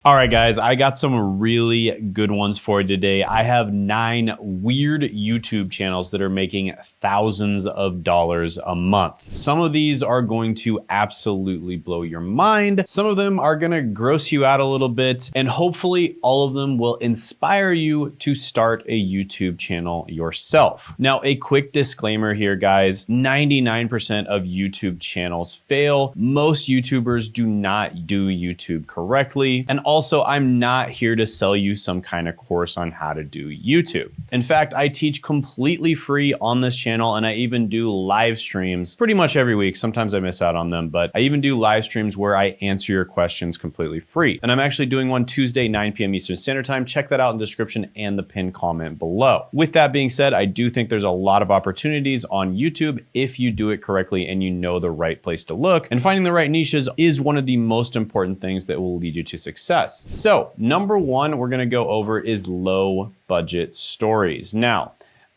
All right, guys, I got some really good ones for you today. I have 9 weird YouTube channels that are making thousands of dollars a month. Some of these are going to absolutely blow your mind. Some of them are gonna gross you out a little bit, and hopefully all of them will inspire you to start a YouTube channel yourself. Now, a quick disclaimer here, guys, 99% of YouTube channels fail. Most YouTubers do not do YouTube correctly. And also, I'm not here to sell you some kind of course on how to do YouTube. In fact, I teach completely free on this channel, and I even do live streams pretty much every week. Sometimes I miss out on them, but I even do live streams where I answer your questions completely free. And I'm actually doing one Tuesday, 9 p.m. Eastern Standard Time. Check that out in the description and the pinned comment below. With that being said, I do think there's a lot of opportunities on YouTube if you do it correctly and you know the right place to look. And finding the right niches is one of the most important things that will lead you to success. So number one we're gonna go over is low budget stories. Now,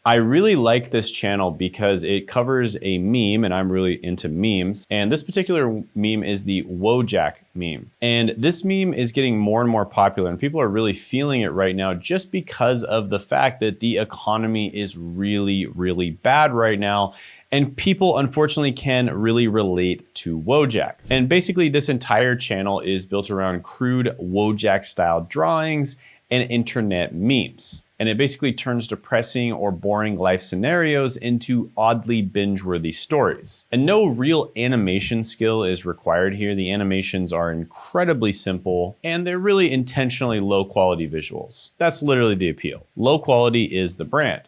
I really like this channel because it covers a meme, and I'm really into memes. And this particular meme is the Wojak meme. And this meme is getting more and more popular, and people are really feeling it right now just because of the fact that the economy is really, really bad right now. And people unfortunately can really relate to Wojak. And basically this entire channel is built around crude Wojak style drawings and internet memes. And it basically turns depressing or boring life scenarios into oddly binge-worthy stories. And no real animation skill is required here. The animations are incredibly simple, and they're really intentionally low quality visuals. That's literally the appeal. Low quality is the brand.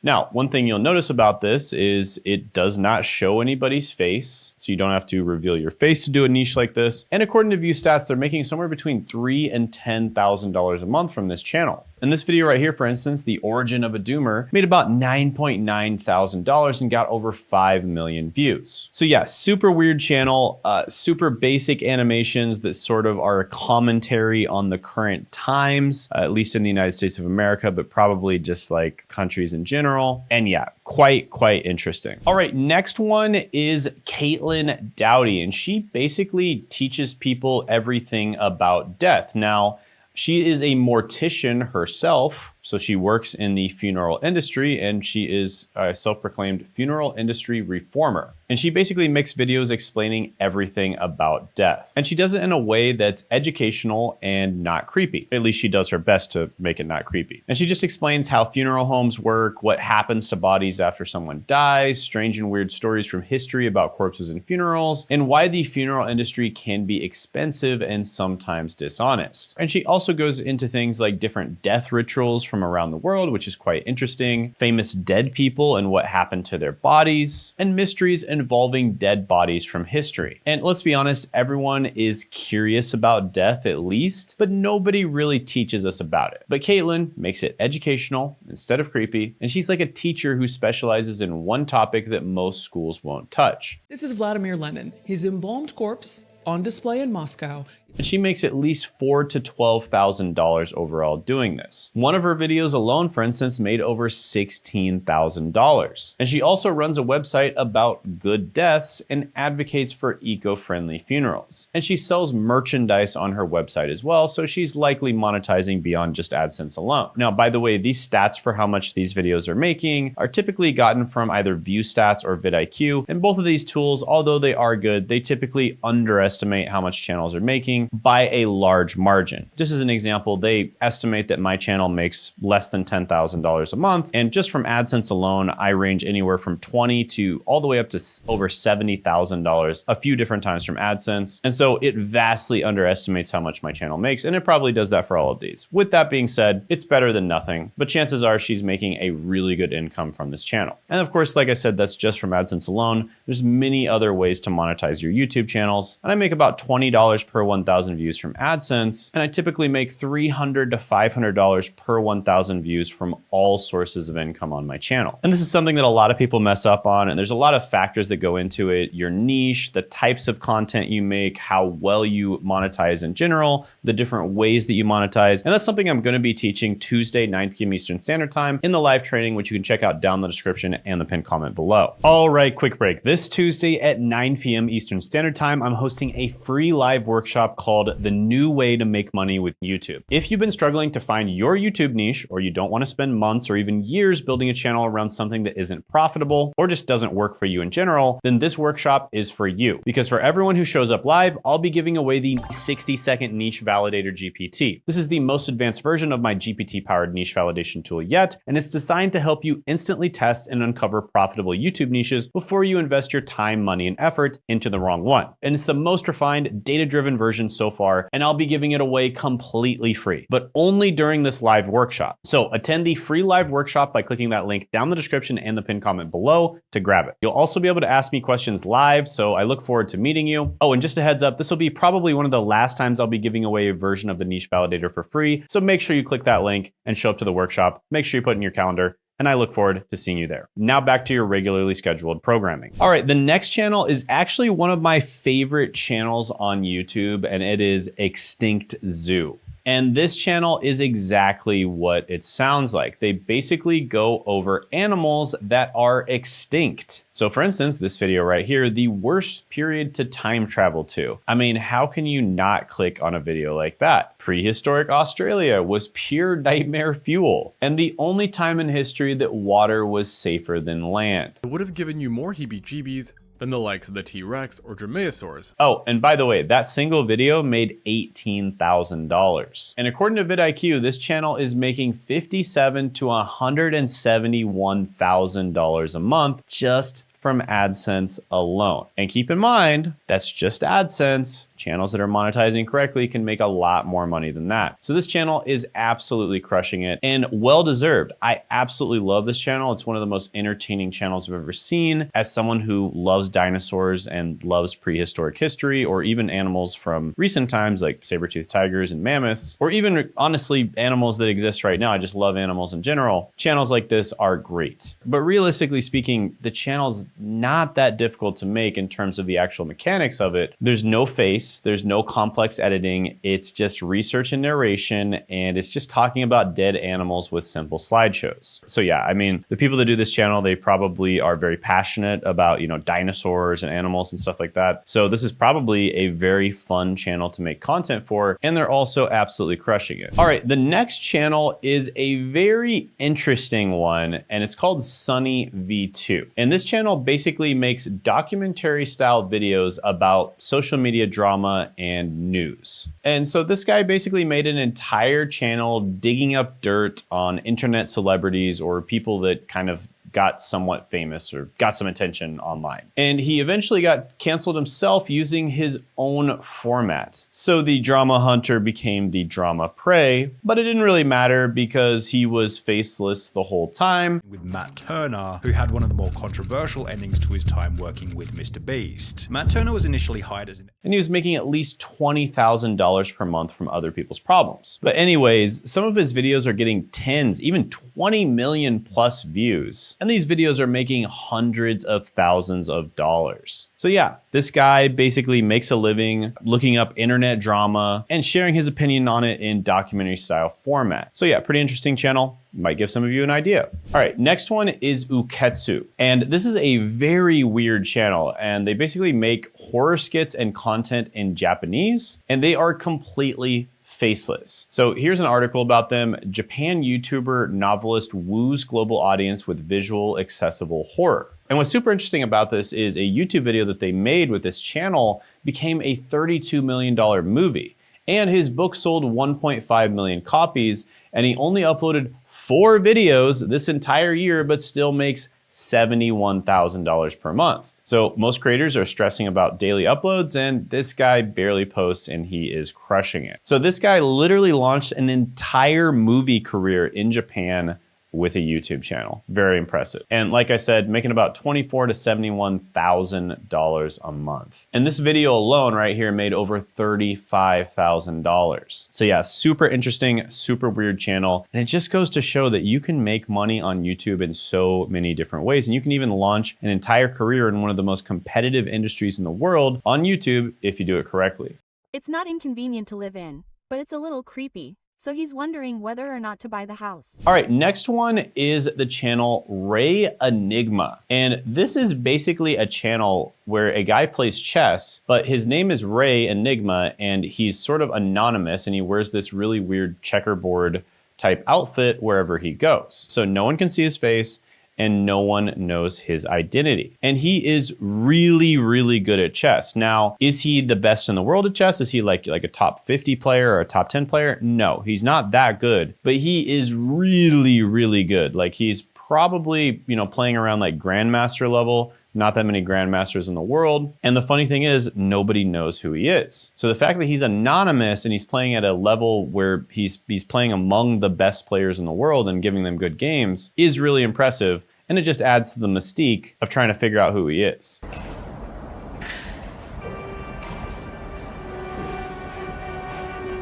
Now, one thing you'll notice about this is it does not show anybody's face, so you don't have to reveal your face to do a niche like this. And according to view stats, they're making somewhere between $3,000 and $10,000 a month from this channel. In this video right here, for instance, The Origin of a Doomer made about $9.9 thousand and got over 5 million views. So yeah, super weird channel, super basic animations that sort of are a commentary on the current times, at least in the United States of America, but probably just like countries in general. And yeah, quite interesting. All right, next one is Caitlin Dowdy, and she basically teaches people everything about death. Now, she is a mortician herself, so she works in the funeral industry, and she is a self-proclaimed funeral industry reformer. And she basically makes videos explaining everything about death. And she does it in a way that's educational and not creepy. At least she does her best to make it not creepy. And she just explains how funeral homes work, what happens to bodies after someone dies, strange and weird stories from history about corpses and funerals, and why the funeral industry can be expensive and sometimes dishonest. And she also goes into things like different death rituals from around the world, which is quite interesting, famous dead people and what happened to their bodies, and mysteries involving dead bodies from history. And let's be honest, everyone is curious about death at least, but nobody really teaches us about it. But Caitlin makes it educational instead of creepy, and she's like a teacher who specializes in one topic that most schools won't touch. This is Vladimir Lenin. His embalmed corpse on display in Moscow. And she makes at least $4,000 to $12,000 overall doing this. One of her videos alone, for instance, made over $16,000. And she also runs a website about good deaths and advocates for eco-friendly funerals. And she sells merchandise on her website as well, so she's likely monetizing beyond just AdSense alone. Now, by the way, these stats for how much these videos are making are typically gotten from either view stats or vidIQ. And both of these tools, although they are good, they typically underestimate how much channels are making by a large margin. Just as an example, they estimate that my channel makes less than $10,000 a month. And just from AdSense alone, I range anywhere from $20,000 to all the way up to over $70,000 a few different times from AdSense. And so it vastly underestimates how much my channel makes. And it probably does that for all of these. With that being said, it's better than nothing, but chances are she's making a really good income from this channel. And of course, like I said, that's just from AdSense alone. There's many other ways to monetize your YouTube channels. And I make about $20 per 1,000 1,000 views from AdSense, and I typically make $300 to $500 per 1,000 views from all sources of income on my channel. And this is something that a lot of people mess up on, and there's a lot of factors that go into it. Your niche, the types of content you make, how well you monetize in general, the different ways that you monetize. And that's something I'm gonna be teaching Tuesday, 9 p.m. Eastern Standard Time in the live training, which you can check out down in the description and the pinned comment below. All right, quick break. This Tuesday at 9 p.m. Eastern Standard Time, I'm hosting a free live workshop called The New Way to Make Money with YouTube. If you've been struggling to find your YouTube niche, or you don't want to spend months or even years building a channel around something that isn't profitable or just doesn't work for you in general, then this workshop is for you. Because for everyone who shows up live, I'll be giving away the 60-second niche validator GPT. This is the most advanced version of my GPT-powered niche validation tool yet, and it's designed to help you instantly test and uncover profitable YouTube niches before you invest your time, money, and effort into the wrong one. And it's the most refined, data-driven version so far, and I'll be giving it away completely free, but only during this live workshop. So attend the free live workshop by clicking that link down the description and the pinned comment below to grab it. You'll also be able to ask me questions live, so I look forward to meeting you. Oh, and just a heads up, this will be probably one of the last times I'll be giving away a version of the niche validator for free, so make sure you click that link and show up to the workshop. Make sure you put it in your calendar, and I look forward to seeing you there. Now back to your regularly scheduled programming. All right, the next channel is actually one of my favorite channels on YouTube, and it is Extinct Zoo. And this channel is exactly what it sounds like. They basically go over animals that are extinct. So for instance, this video right here, the worst period to time travel to. I mean, how can you not click on a video like that? Prehistoric Australia was pure nightmare fuel, and the only time in history that water was safer than land. It would have given you more heebie-jeebies than the likes of the T-Rex or Dromaeosaurs. Oh, and by the way, that single video made $18,000. And according to vidIQ, this channel is making $57,000 to $171,000 a month just from AdSense alone. And keep in mind, that's just AdSense. Channels that are monetizing correctly can make a lot more money than that. So this channel is absolutely crushing it, and well-deserved. I absolutely love this channel. It's one of the most entertaining channels I've ever seen. As someone who loves dinosaurs and loves prehistoric history, or even animals from recent times like saber-toothed tigers and mammoths, or even honestly animals that exist right now. I just love animals in general. Channels like this are great. But realistically speaking, the channel's not that difficult to make in terms of the actual mechanics of it. There's no face. There's no complex editing. It's just research and narration, and it's just talking about dead animals with simple slideshows. So yeah, I mean, the people that do this channel, they probably are very passionate about, you know, dinosaurs and animals and stuff like that. So this is probably a very fun channel to make content for, and they're also absolutely crushing it. All right, the next channel is a very interesting one, and it's called Sunny V2. And this channel basically makes documentary style videos about social media drama and news. And so this guy basically made an entire channel digging up dirt on internet celebrities or people that kind of got somewhat famous or got some attention online. And he eventually got canceled himself using his own format. So the drama hunter became the drama prey, but it didn't really matter because he was faceless the whole time. With Matt Turner, who had one of the more controversial endings to his time working with Mr. Beast. Matt Turner was initially hired as and he was making at least $20,000 per month from other people's problems. But anyways, some of his videos are getting tens, even 20 million plus views. And these videos are making hundreds of thousands of dollars. So yeah, this guy basically makes a living looking up internet drama and sharing his opinion on it in documentary style format. So yeah, pretty interesting channel. Might give some of you an idea. All right, next one is Uketsu. And this is a very weird channel, and they basically make horror skits and content in Japanese, and they are completely faceless. So here's an article about them. Japan YouTuber novelist woos global audience with visual accessible horror. And what's super interesting about this is a YouTube video that they made with this channel became a $32 million movie. And his book sold 1.5 million copies, and he only uploaded 4 videos this entire year, but still makes $71,000 per month. So most creators are stressing about daily uploads, and this guy barely posts and he is crushing it. So this guy literally launched an entire movie career in Japan with a YouTube channel. Very impressive. And like I said, making about $24,000 to $71,000 a month. And this video alone right here made over $35,000. So yeah, super interesting, super weird channel. And it just goes to show that you can make money on YouTube in so many different ways. And you can even launch an entire career in one of the most competitive industries in the world on YouTube if you do it correctly. It's not inconvenient to live in, but it's a little creepy. So he's wondering whether or not to buy the house. All right, next one is the channel Ray Enigma. And this is basically a channel where a guy plays chess, but his name is Ray Enigma and he's sort of anonymous and he wears this really weird checkerboard type outfit wherever he goes. So no one can see his face and no one knows his identity. And he is really, really good at chess. Now, is he the best in the world at chess? Is he like a top 50 player or a top 10 player? No, he's not that good, but he is really, really good. Like he's probably, playing around like grandmaster level. Not that many grandmasters in the world. And the funny thing is, nobody knows who he is. So the fact that he's anonymous and he's playing at a level where he's playing among the best players in the world and giving them good games is really impressive. And it just adds to the mystique of trying to figure out who he is.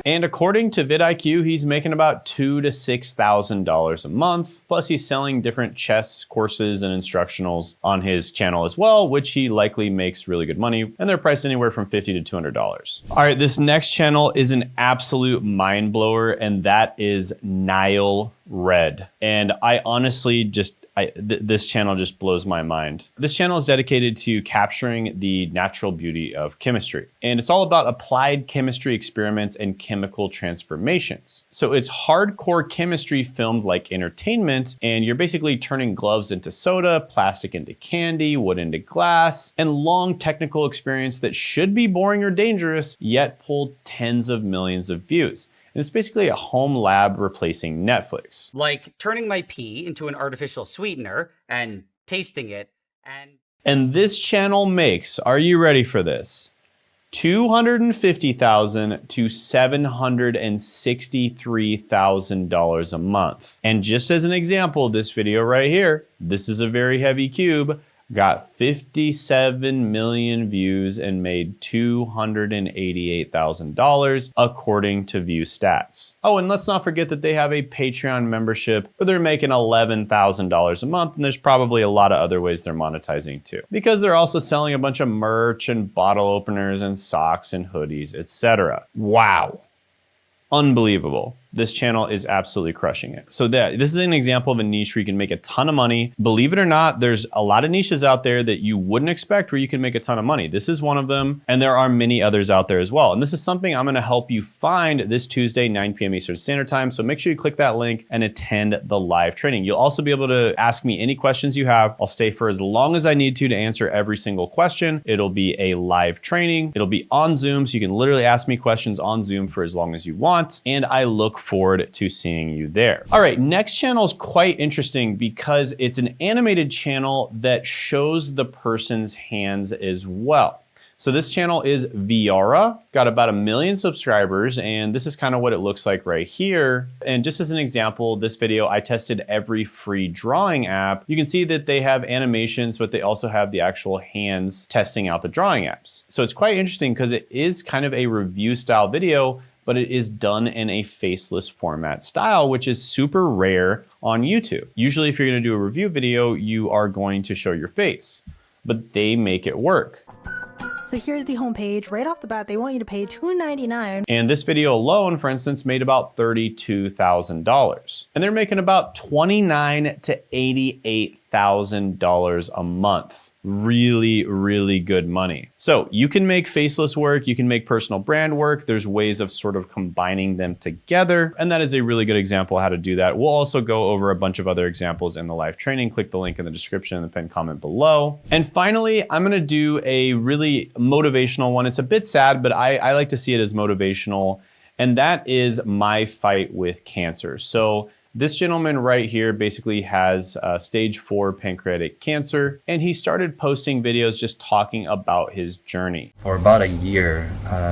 And according to vidIQ, he's making about $2,000 to $6,000 a month. Plus he's selling different chess courses and instructionals on his channel as well, which he likely makes really good money. And they're priced anywhere from $50 to $200. All right, this next channel is an absolute mind blower, and that is Nile Red. And I honestly this channel just blows my mind. This channel is dedicated to capturing the natural beauty of chemistry. And it's all about applied chemistry experiments and chemical transformations. So it's hardcore chemistry filmed like entertainment, and you're basically turning gloves into soda, plastic into candy, wood into glass, and long technical experience that should be boring or dangerous, yet pulled tens of millions of views. And it's basically a home lab replacing Netflix. Like turning my pee into an artificial sweetener and tasting it And this channel makes, are you ready for this? $250,000 to $763,000 a month. And just as an example, this video right here, this is a very heavy cube, got 57 million views and made $288,000 according to View Stats. Oh, and let's not forget that they have a Patreon membership where they're making $11,000 a month, and there's probably a lot of other ways they're monetizing too, because they're also selling a bunch of merch and bottle openers and socks and hoodies, etc. Wow. Unbelievable. This channel is absolutely crushing it. So this is an example of a niche where you can make a ton of money. Believe it or not, there's a lot of niches out there that you wouldn't expect where you can make a ton of money. This is one of them, and there are many others out there as well. And this is something I'm gonna help you find this Tuesday, 9 p.m. Eastern Standard Time. So make sure you click that link and attend the live training. You'll also be able to ask me any questions you have. I'll stay for as long as I need to answer every single question. It'll be a live training. It'll be on Zoom, so you can literally ask me questions on Zoom for as long as you want. And I look forward to seeing you there. All right, next channel is quite interesting because it's an animated channel that shows the person's hands as well. So this channel is Viara, got about 1 million subscribers, and this is kind of what it looks like right here. And just as an example, this video, I tested every free drawing app. You can see that they have animations, but they also have the actual hands testing out the drawing apps. So it's quite interesting because it is kind of a review style video, but it is done in a faceless format style, which is super rare on YouTube. Usually if you're gonna do a review video, you are going to show your face, but they make it work. So here's the homepage. Right off the bat, they want you to pay $2.99. And this video alone, for instance, made about $32,000. And they're making about $29,000 to $88,000 a month. Really, really good money. So you can make faceless work, you can make personal brand work. There's ways of sort of combining them together. And that is a really good example of how to do that. We'll also go over a bunch of other examples in the live training. Click the link in the description and the pinned comment below. And finally, I'm gonna do a really motivational one. It's a bit sad, but I like to see it as motivational. And that is my fight with cancer. So this gentleman right here basically has stage 4 pancreatic cancer, and he started posting videos just talking about his journey. For about a year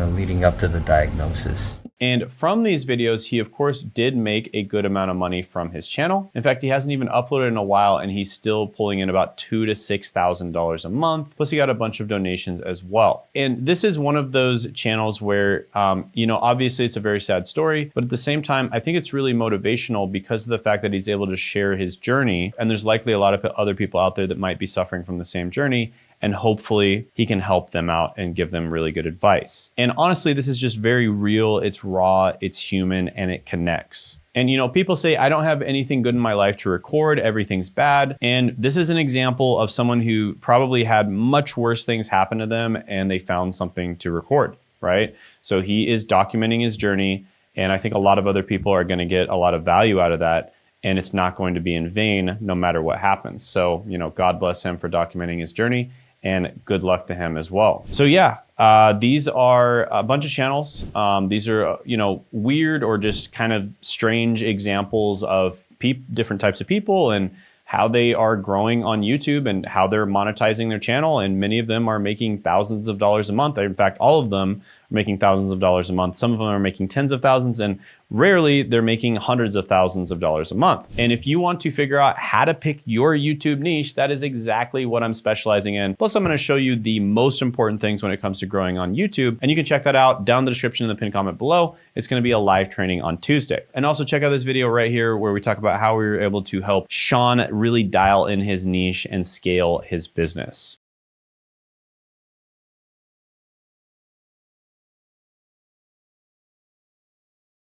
leading up to the diagnosis. And from these videos, he of course did make a good amount of money from his channel. In fact, he hasn't even uploaded in a while and he's still pulling in about $2,000 to $6,000 a month. Plus he got a bunch of donations as well. And this is one of those channels where, you know, obviously it's a very sad story, but at the same time, I think it's really motivational because of the fact that he's able to share his journey. And there's likely a lot of other people out there that might be suffering from the same journey. And hopefully he can help them out and give them really good advice. And honestly, this is just very real. It's raw, it's human, and it connects. And you know, people say, I don't have anything good in my life to record, everything's bad. And this is an example of someone who probably had much worse things happen to them and they found something to record, right? So he is documenting his journey. And I think a lot of other people are gonna get a lot of value out of that. And it's not going to be in vain no matter what happens. So, you know, God bless him for documenting his journey. And good luck to him as well. So yeah, these are a bunch of channels. These are, you know, weird or just kind of strange examples of different types of people and how they are growing on YouTube and how they're monetizing their channel. And many of them are making thousands of dollars a month. In fact, all of them are making thousands of dollars a month. Some of them are making tens of thousands, and rarely they're making hundreds of thousands of dollars a month. And if you want to figure out how to pick your YouTube niche, that is exactly what I'm specializing in. Plus, I'm gonna show you the most important things when it comes to growing on YouTube. And you can check that out down in the description in the pinned comment below. It's gonna be a live training on Tuesday. And also check out this video right here where we talk about how we were able to help Sean really dial in his niche and scale his business.